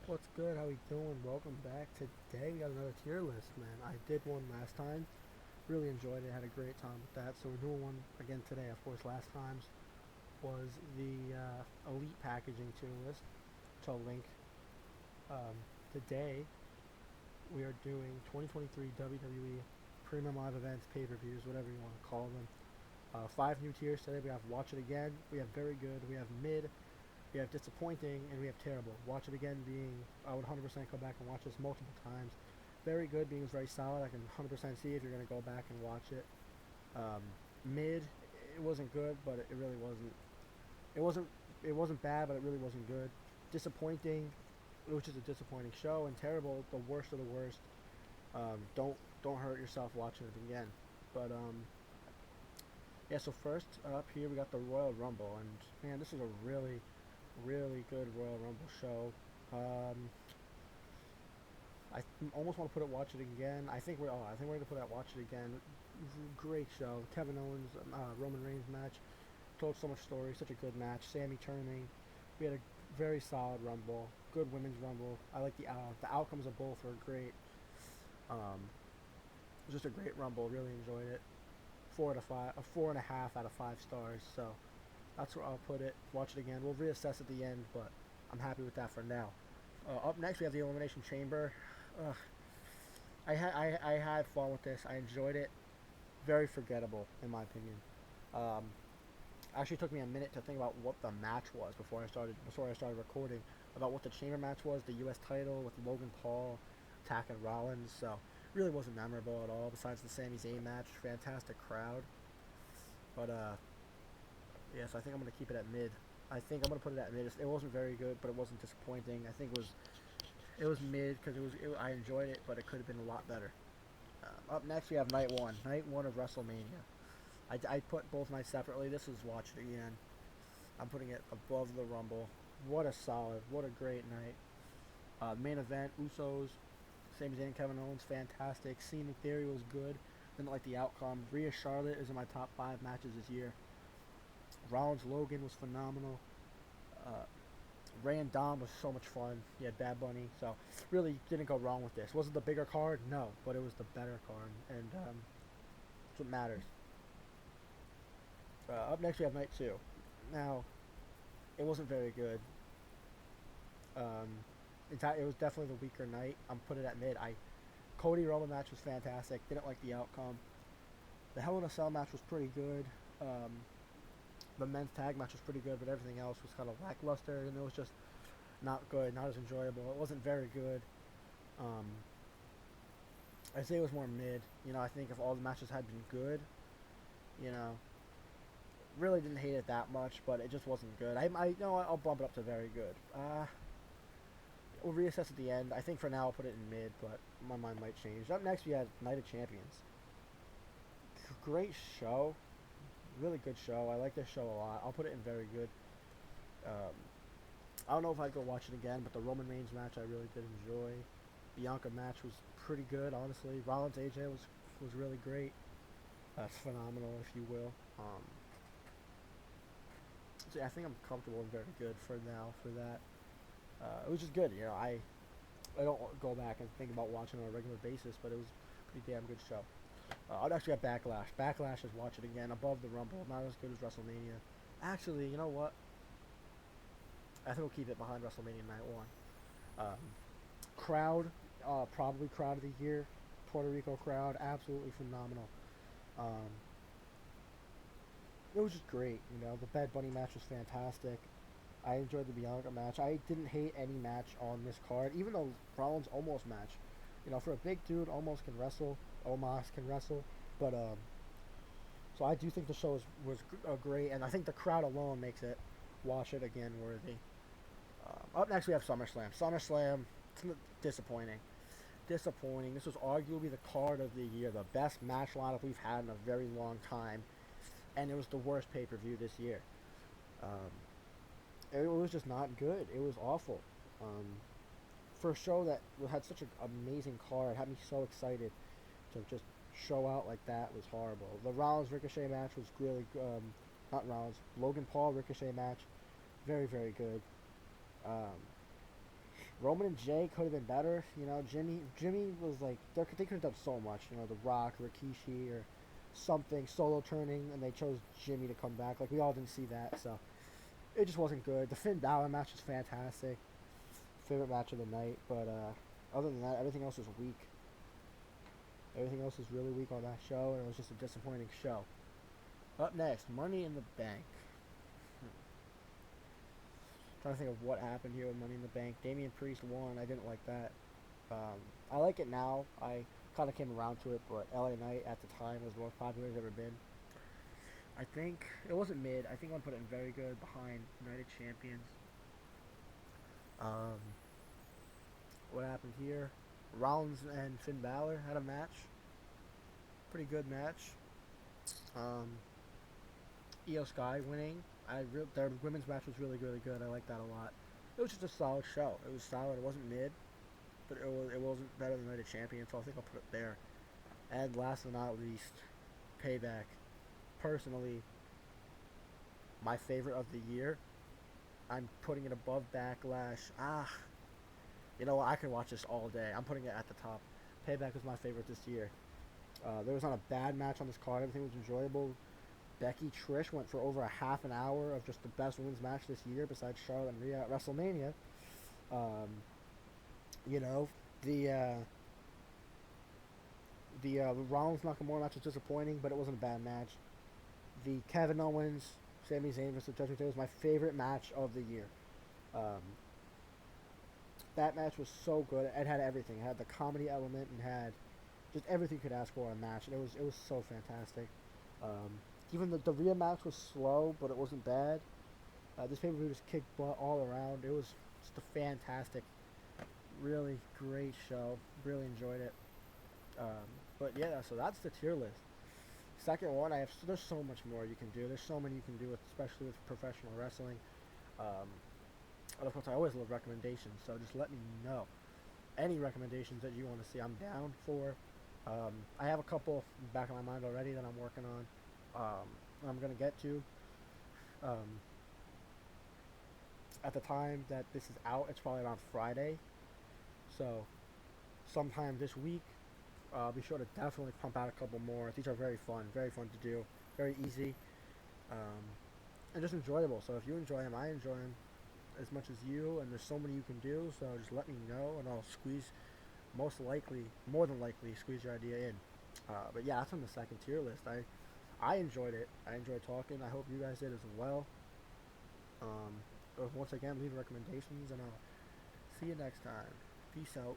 What's good? How we doing? Welcome back. Today we got another tier list, man. I did one last time. Really enjoyed it. Had a great time with that. So we're doing one again today. Of course, last time's was the elite packaging tier list, which I'll link. Today we are doing 2023 WWE Premium Live Events, pay-per-views, whatever you want to call them. Five new tiers today. We have Watch It Again. We have Very Good. We have Mid. We have Disappointing, and we have Terrible. Watch It Again being, I would 100% go back and watch this multiple times. Very Good being very solid. I can 100% see if you're going to go back and watch it. Mid, it wasn't good, but it really wasn't. It wasn't. It wasn't bad, but it really wasn't good. Disappointing, which is a disappointing show, and Terrible, the worst of the worst. Don't hurt yourself watching it again. But yeah. So first up here we got the Royal Rumble, and man, this is a really good Royal Rumble show. I almost want to put it Watch It Again. I think we're gonna put that Watch It Again. Great show. Kevin Owens, Roman Reigns match told so much story. Such a good match. Sammy turning. We had a very solid Rumble. Good women's Rumble. I like the outcomes of both were great. Um, it was just a great Rumble. Really enjoyed it. 4 out of 5, a 4.5 out of 5 stars. So that's where I'll put it. Watch it again. We'll reassess at the end, but I'm happy with that for now. Up next, we have the Elimination Chamber. Uh, I had fun with this. I enjoyed it. Very forgettable, in my opinion. Um, Actually, took me a minute to think about what the match was before I started recording. About what the Chamber match was, the U.S. title with Logan Paul attacking Rollins. So really wasn't memorable at all. Besides the Sami Zayn match, fantastic crowd. But yeah, so I think I'm gonna keep it at mid. I think I'm gonna put it at mid. It wasn't very good, but it wasn't disappointing. I think it was mid because I enjoyed it, but it could have been a lot better. Up next, we have night one of WrestleMania. I put both nights separately. This was Watch It Again. I'm putting it above the Rumble. What a great night. Main event, Usos, Sami Zayn, Kevin Owens, fantastic. Cena in Theory was good. Didn't like the outcome. Rhea Charlotte is in my top 5 matches this year. Rollins Logan was phenomenal. Uh, Ray and Dom was so much fun. You had Bad Bunny, so really didn't go wrong with this. Was it the bigger card? No, but it was the better card, and that's what matters. Up next we have night two. Now it wasn't very good. Um, it was definitely the weaker night. I'm putting it at mid. Cody Roman match was fantastic. Didn't like the outcome. The Hell in a Cell match was pretty good. Um, the men's tag match was pretty good, but everything else was kind of lackluster, and it was just not good, not as enjoyable. It wasn't very good. Um, I'd say it was more mid. I think if all the matches had been good, you know, really didn't hate it that much, but it just wasn't good. I'll bump it up to very good. We'll reassess at the end. I think for now I'll put it in mid, but my mind might change. Up next we had Night of Champions. Great show, really good show. I like this show a lot. I'll put it in very good. Um, I don't know if I'd go watch it again, but the Roman Reigns match I really did enjoy. Bianca match was pretty good, honestly. Rollins AJ was really great. That's phenomenal, if you will. So yeah, I think I'm comfortable and very good for now for that. It was just good, I don't go back and think about watching on a regular basis, but it was a pretty damn good show. I'd actually have Backlash. Backlash is Watch It Again, above the Rumble, not as good as WrestleMania. Actually, you know what? I think we'll keep it behind WrestleMania Night 1. Crowd, probably Crowd of the Year. Puerto Rico crowd, absolutely phenomenal. Um, it was just great, The Bad Bunny match was fantastic. I enjoyed the Bianca match. I didn't hate any match on this card, even though Rollins almost match. For a big dude, almost can wrestle. Omos can wrestle, but so I do think the show was great, and I think the crowd alone makes it Watch It Again worthy. Up next we have SummerSlam. SummerSlam, disappointing. Disappointing. This was arguably the card of the year, the best match lineup we've had in a very long time, and it was the worst pay-per-view this year. Um, it was just not good. It was awful. For a show that had such an amazing card, had me so excited to just show out like that was horrible. The Rollins Ricochet match was really, not Rollins, Logan Paul Ricochet match, very very good. Um, Roman and Jay could have been better. You know, Jimmy was like they could have done so much. You know, The Rock, Rikishi, or something solo turning, and they chose Jimmy to come back. Like we all didn't see that, so it just wasn't good. The Finn Balor match was fantastic, favorite match of the night. But other than that, everything else was weak. Everything else was really weak on that show, and it was just a disappointing show. Up next, Money in the Bank. Trying to think of what happened here with Money in the Bank. Damian Priest won. I didn't like that. I like it now. I kind of came around to it, but LA Knight at the time was the most popular it's ever been. I think it wasn't mid. I think I'm put it in very good behind United Champions. Um, what happened here? Rollins and Finn Balor had a match. Pretty good match. Um, Io Sky winning. Their women's match was really good. I like that a lot. It was just a solid show. It was solid. It wasn't mid, but it wasn't better than United Champions. So I think I'll put it there. And last but not least, Payback. Personally, my favorite of the year. I'm putting it above Backlash. You know what? I can watch this all day. I'm putting it at the top. Payback was my favorite this year. There was not a bad match on this card. Everything was enjoyable. Becky Trish went for over a half an hour of just the best women's match this year, besides Charlotte and Rhea at WrestleMania. Um, you know, the Rollins Nakamura match was disappointing, but it wasn't a bad match. The Kevin Owens, Sami Zayn versus Judgment Day was my favorite match of the year. Um, that match was so good. It had everything. It had the comedy element and had just everything you could ask for in a match. And it was so fantastic. Even the Rhea match was slow, but it wasn't bad. This pay-per-view just kicked butt all around. It was just a fantastic, really great show. Really enjoyed it. But yeah, so that's the tier list. Second one, there's so much more you can do. There's so many you can do, especially with professional wrestling. And of course, I always love recommendations, so just let me know. Any recommendations that you want to see, I'm down for. I have a couple in the back of my mind already that I'm working on. I'm going to get to. At the time that this is out, it's probably around Friday. So, sometime this week, be sure to definitely pump out a couple more. These are very fun to do, very easy, and just enjoyable. So if you enjoy them, I enjoy them as much as you, and there's so many you can do. So just let me know, and I'll more than likely, squeeze your idea in. But yeah, that's on the second tier list. I enjoyed it. I enjoyed talking. I hope you guys did as well. Once again, leave recommendations, and I'll see you next time. Peace out.